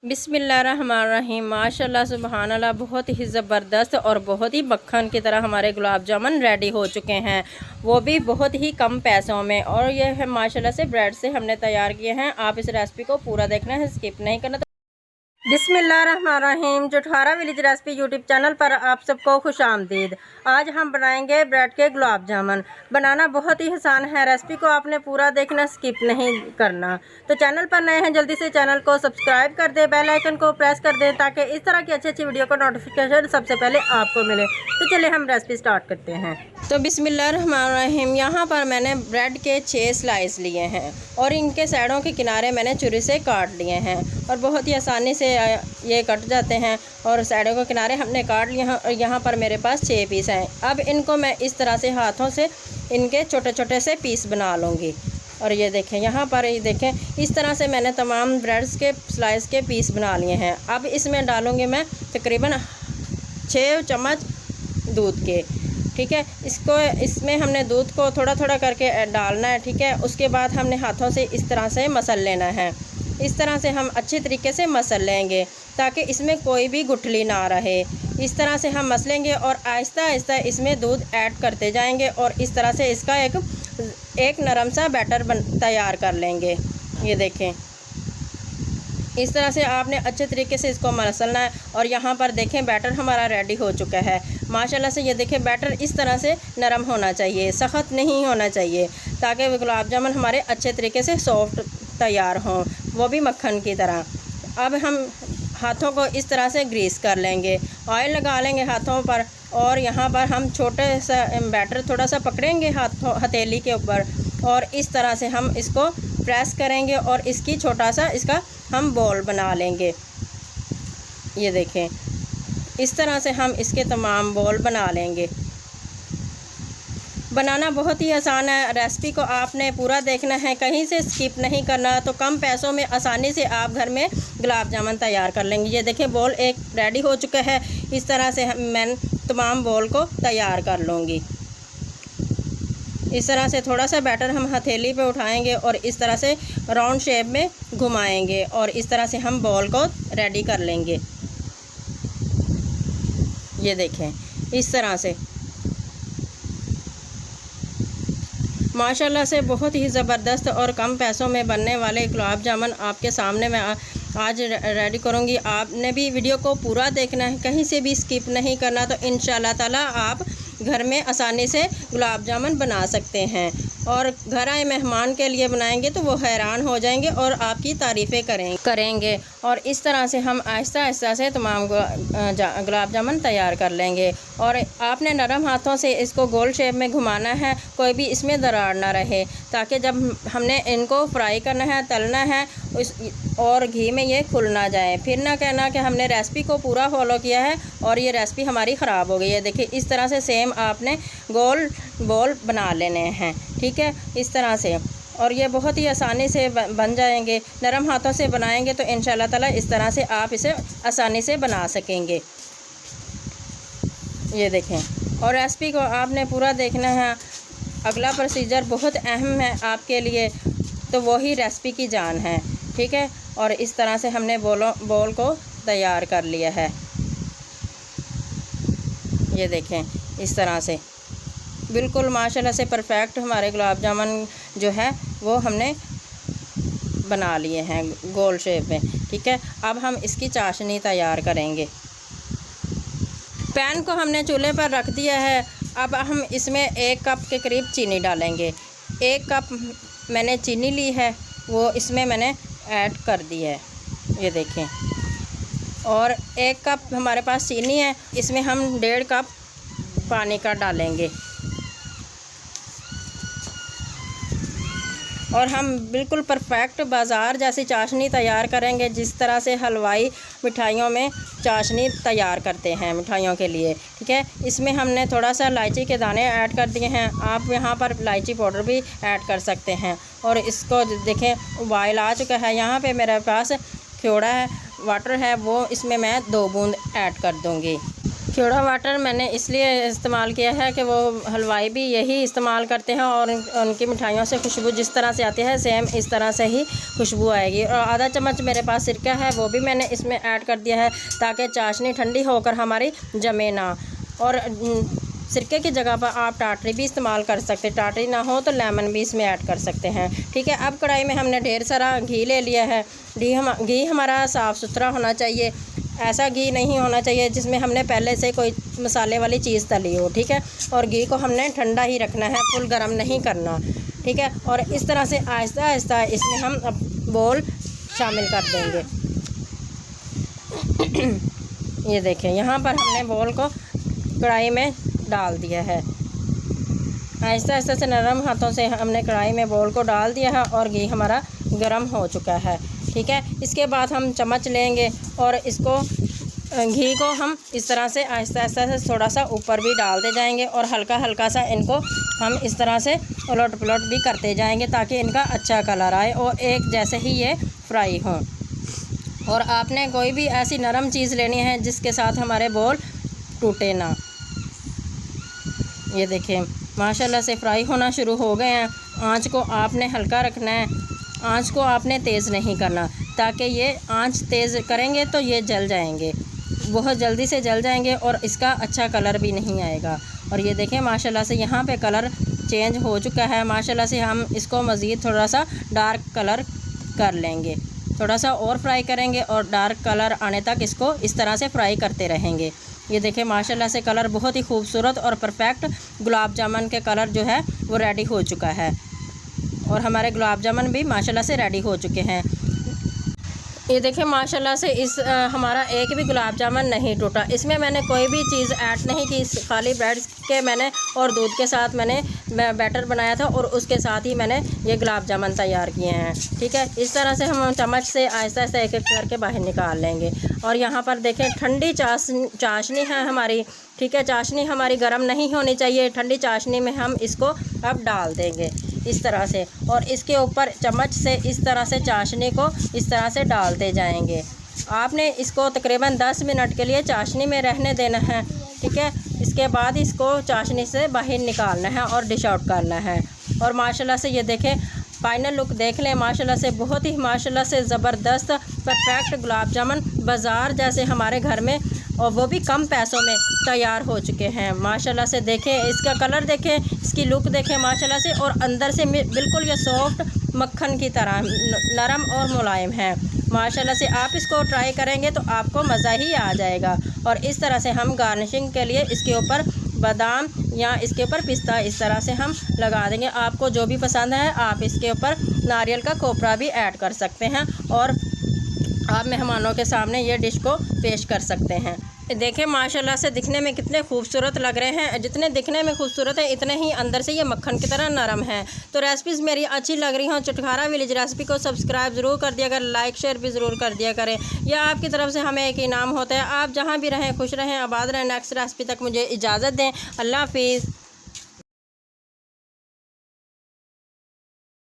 बिस्मिल्लाहिर्रहमानिर्रहीम। माशाल्लाह सुबहानल्लाह, बहुत ही ज़बरदस्त और बहुत ही मक्खन की तरह हमारे गुलाब जामुन रेडी हो चुके हैं, वो भी बहुत ही कम पैसों में। और ये है माशाल्लाह से ब्रेड से हमने तैयार किए हैं। आप इस रेसिपी को पूरा देखना है, स्किप नहीं करना। बिस्मिल्लाहिर्रहमानिर्रहीम। जुठारा विलेज रेसिपी यूट्यूब चैनल पर आप सबको खुश आमदीद। आज हम बनाएंगे ब्रेड के गुलाब जामुन। बनाना बहुत ही आसान है, रेसिपी को आपने पूरा देखना, स्किप नहीं करना। तो चैनल पर नए हैं जल्दी से चैनल को सब्सक्राइब कर दे, बेल आइकन को प्रेस कर दे ताकि इस तरह की अच्छी अच्छी वीडियो का नोटिफिकेशन सबसे पहले आपको मिले। तो चलिए हम रेसिपी स्टार्ट करते हैं। तो बिस्मिल्लाहिर्रहमानिर्रहीम। यहाँ पर मैंने ब्रेड के 6 स्लाइस लिए हैं और इनके साइडों के किनारे मैंने छुरी से काट लिए हैं और बहुत ही आसानी से ये कट जाते हैं। और साइडों के किनारे हमने काट लिए हैं और यहाँ पर मेरे पास 6 पीस हैं। अब इनको मैं इस तरह से हाथों से इनके छोटे छोटे से पीस बना लूँगी। और ये देखें, यहाँ पर ये देखें, इस तरह से मैंने तमाम ब्रेड्स के स्लाइस के पीस बना लिए हैं। अब इसमें डालूँगी मैं तकरीबन 6 चम्मच दूध के। ठीक है, इसमें हमने दूध को थोड़ा थोड़ा करके डालना है। ठीक है, उसके बाद हमने हाथों से इस तरह से मसल लेना है। इस तरह से हम अच्छी तरीके से मसल लेंगे ताकि इसमें कोई भी गुठली ना रहे। इस तरह से हम मसलेंगे और आहिस्ता आहिस्ता इसमें दूध ऐड करते जाएंगे और इस तरह से इसका एक नरम सा बैटर तैयार कर लेंगे। ये देखें, इस तरह से आपने अच्छे तरीके से इसको मसलना है। और यहाँ पर देखें, बैटर हमारा रेडी हो चुका है माशाल्लाह से। ये देखें, बैटर इस तरह से नरम होना चाहिए, सख्त नहीं होना चाहिए, ताकि गुलाब जामुन हमारे अच्छे तरीके से सॉफ्ट तैयार हों, वो भी मक्खन की तरह। अब हम हाथों को इस तरह से ग्रीस कर लेंगे, ऑयल लगा लेंगे हाथों पर। और यहाँ पर हम छोटे सा बैटर थोड़ा सा पकड़ेंगे हथेली के ऊपर और इस तरह से हम इसको प्रेस करेंगे और इसकी छोटा सा इसका हम बॉल बना लेंगे। ये देखें, इस तरह से हम इसके तमाम बॉल बना लेंगे। बनाना बहुत ही आसान है, रेसिपी को आपने पूरा देखना है, कहीं से स्किप नहीं करना। तो कम पैसों में आसानी से आप घर में गुलाब जामुन तैयार कर लेंगे। ये देखें, बॉल एक रेडी हो चुका है। इस तरह से मैं तमाम बॉल को तैयार कर लूँगी। इस तरह से थोड़ा सा बैटर हम हथेली पे उठाएंगे और इस तरह से राउंड शेप में घुमाएंगे और इस तरह से हम बॉल को रेडी कर लेंगे। ये देखें, इस तरह से माशाल्लाह से बहुत ही ज़बरदस्त और कम पैसों में बनने वाले गुलाब जामुन आपके सामने मैं आज रेडी करूँगी। आपने भी वीडियो को पूरा देखना है, कहीं से भी स्किप नहीं करना। तो इंशाल्लाह ताला आप घर में आसानी से गुलाब जामुन बना सकते हैं और घर आए मेहमान के लिए बनाएंगे तो वो हैरान हो जाएंगे और आपकी तारीफ़ें करेंगे। और इस तरह से हम आहिस्ता आहिस्ता से तमाम गुलाब जामुन तैयार कर लेंगे। और आपने नरम हाथों से इसको गोल शेप में घुमाना है, कोई भी इसमें दरार ना रहे, ताकि जब हमने इनको फ्राई करना है, तलना है और घी में ये खुल ना जाए। फिर ना कहना कि हमने रेसिपी को पूरा फॉलो किया है और ये रेसिपी हमारी ख़राब हो गई है। देखिए, इस तरह से सेम आपने गोल बॉल बना लेने हैं। ठीक है, इस तरह से। और ये बहुत ही आसानी से बन जाएंगे। नरम हाथों से बनाएंगे तो इंशाल्लाह ताला इस तरह से आप इसे आसानी से बना सकेंगे। ये देखें, और रेसिपी को आपने पूरा देखना है। अगला प्रोसीजर बहुत अहम है आपके लिए, तो वही रेसिपी की जान है। ठीक है, और इस तरह से हमने बॉल को तैयार कर लिया है। ये देखें, इस तरह से बिल्कुल माशाल्लाह से परफेक्ट हमारे गुलाब जामुन जो है वो हमने बना लिए हैं गोल शेप में। ठीक है, अब हम इसकी चाशनी तैयार करेंगे। पैन को हमने चूल्हे पर रख दिया है। अब हम इसमें 1 कप के करीब चीनी डालेंगे। 1 कप मैंने चीनी ली है, वो इसमें मैंने ऐड कर दी है। ये देखें, और 1 कप हमारे पास चीनी है, इसमें हम 1.5 कप पानी का डालेंगे। और हम बिल्कुल परफेक्ट बाज़ार जैसी चाशनी तैयार करेंगे, जिस तरह से हलवाई मिठाइयों में चाशनी तैयार करते हैं मिठाइयों के लिए। ठीक है, इसमें हमने थोड़ा सा इलायची के दाने ऐड कर दिए हैं। आप यहाँ पर इलायची पाउडर भी ऐड कर सकते हैं। और इसको देखें, उबाल आ चुका है। यहाँ पे मेरे पास थोड़ा है वाटर है, वो इसमें मैं 2 बूंद ऐड कर दूँगी। क्योड़ा वाटर मैंने इसलिए इस्तेमाल किया है कि वो हलवाई भी यही इस्तेमाल करते हैं और उनकी मिठाइयों से खुशबू जिस तरह से आती है सेम इस तरह से ही खुशबू आएगी। और आधा चम्मच मेरे पास सिरका है, वो भी मैंने इसमें ऐड कर दिया है ताकि चाशनी ठंडी होकर हमारी जमे ना। और सिरके की जगह पर आप टाटरी भी इस्तेमाल कर सकते हैं, टाटरी ना हो तो लेमन भी इसमें ऐड कर सकते हैं। ठीक है, अब कढ़ाई में हमने ढेर सारा घी ले लिया है। घी हमारा साफ़ सुथरा होना चाहिए, ऐसा घी नहीं होना चाहिए जिसमें हमने पहले से कोई मसाले वाली चीज़ तली हो। ठीक है, और घी को हमने ठंडा ही रखना है, फुल गर्म नहीं करना। ठीक है, और इस तरह से आहिस्ता आहिस्ता इसमें हम अब बोल शामिल कर देंगे। ये देखें, यहाँ पर हमने बोल को कढ़ाई में डाल दिया है। आहिस्ता आहिस्ता से नरम हाथों से हमने कढ़ाई में बोल को डाल दिया है और घी हमारा गर्म हो चुका है। ठीक है, इसके बाद हम चम्मच लेंगे और इसको घी को हम इस तरह से आहिस्ता आहिस्ता से थोड़ा सा ऊपर भी डालते जाएंगे और हल्का हल्का सा इनको हम इस तरह से उलट पुलट भी करते जाएंगे ताकि इनका अच्छा कलर आए और एक जैसे ही ये फ्राई हों। और आपने कोई भी ऐसी नरम चीज़ लेनी है जिसके साथ हमारे बोल टूटे ना। ये देखें, माशाल्लाह से फ्राई होना शुरू हो गए हैं। आँच को आपने हल्का रखना है, आँच को आपने तेज़ नहीं करना, ताकि ये आँच तेज़ करेंगे तो ये जल जाएंगे, बहुत जल्दी से जल जाएंगे और इसका अच्छा कलर भी नहीं आएगा। और ये देखें माशाल्लाह से यहाँ पे कलर चेंज हो चुका है। माशाल्लाह से हम इसको मज़ीद थोड़ा सा डार्क कलर कर लेंगे, थोड़ा सा और फ्राई करेंगे और डार्क कलर आने तक इसको इस तरह से फ्राई करते रहेंगे। ये देखें माशाल्लाह से कलर बहुत ही खूबसूरत और परफेक्ट गुलाब जामुन के कलर जो है वो रेडी हो चुका है और हमारे गुलाब जामुन भी माशाल्लाह से रेडी हो चुके हैं। ये देखें माशाल्लाह से हमारा एक भी गुलाब जामुन नहीं टूटा। इसमें मैंने कोई भी चीज़ ऐड नहीं की, खाली ब्रेड के मैंने और दूध के साथ मैंने बैटर बनाया था और उसके साथ ही मैंने ये गुलाब जामुन तैयार किए हैं। ठीक है, इस तरह से हम चम्मच से आहिस्ता आहिस्ता एक एक करके बाहर निकाल लेंगे। और यहाँ पर देखें ठंडी चाशनी है हमारी। ठीक है, चाशनी हमारी गर्म नहीं होनी चाहिए, ठंडी चाशनी में हम इसको अब डाल देंगे इस तरह से और इसके ऊपर चम्मच से इस तरह से चाशनी को इस तरह से डालते जाएंगे। आपने इसको तकरीबन 10 मिनट के लिए चाशनी में रहने देना है। ठीक है, इसके बाद इसको चाशनी से बाहर निकालना है और डिश आउट करना है। और माशाल्लाह से ये देखें, फाइनल लुक देख लें, माशाल्लाह से बहुत ही माशाल्लाह से ज़बरदस्त परफेक्ट गुलाब जामुन बाज़ार जैसे हमारे घर में और वो भी कम पैसों में तैयार हो चुके हैं। माशाल्लाह से देखें, इसका कलर देखें, इसकी लुक देखें माशाल्लाह से, और अंदर से बिल्कुल ये सॉफ्ट मक्खन की तरह नरम और मुलायम है। माशाल्लाह से आप इसको ट्राई करेंगे तो आपको मज़ा ही आ जाएगा। और इस तरह से हम गार्निशिंग के लिए इसके ऊपर बादाम या इसके ऊपर पिस्ता इस तरह से हम लगा देंगे। आपको जो भी पसंद है आप इसके ऊपर नारियल का कोपरा भी ऐड कर सकते हैं और आप मेहमानों के सामने ये डिश को पेश कर सकते हैं। देखें माशाल्लाह से दिखने में कितने खूबसूरत लग रहे हैं। जितने दिखने में खूबसूरत है इतने ही अंदर से ये मक्खन की तरह नरम है। तो रेसिपीज़ मेरी अच्छी लग रही हों, चुटखारा विलेज रेसिपी को सब्सक्राइब ज़रूर कर दिया करें, लाइक शेयर भी ज़रूर कर दिया करें। यह आपकी तरफ से हमें एक इनाम होता है। आप जहाँ भी रहें खुश रहें, आबाद रहें। नेक्स्ट रेसिपी तक मुझे इजाज़त दें। अल्लाह हाफिज़।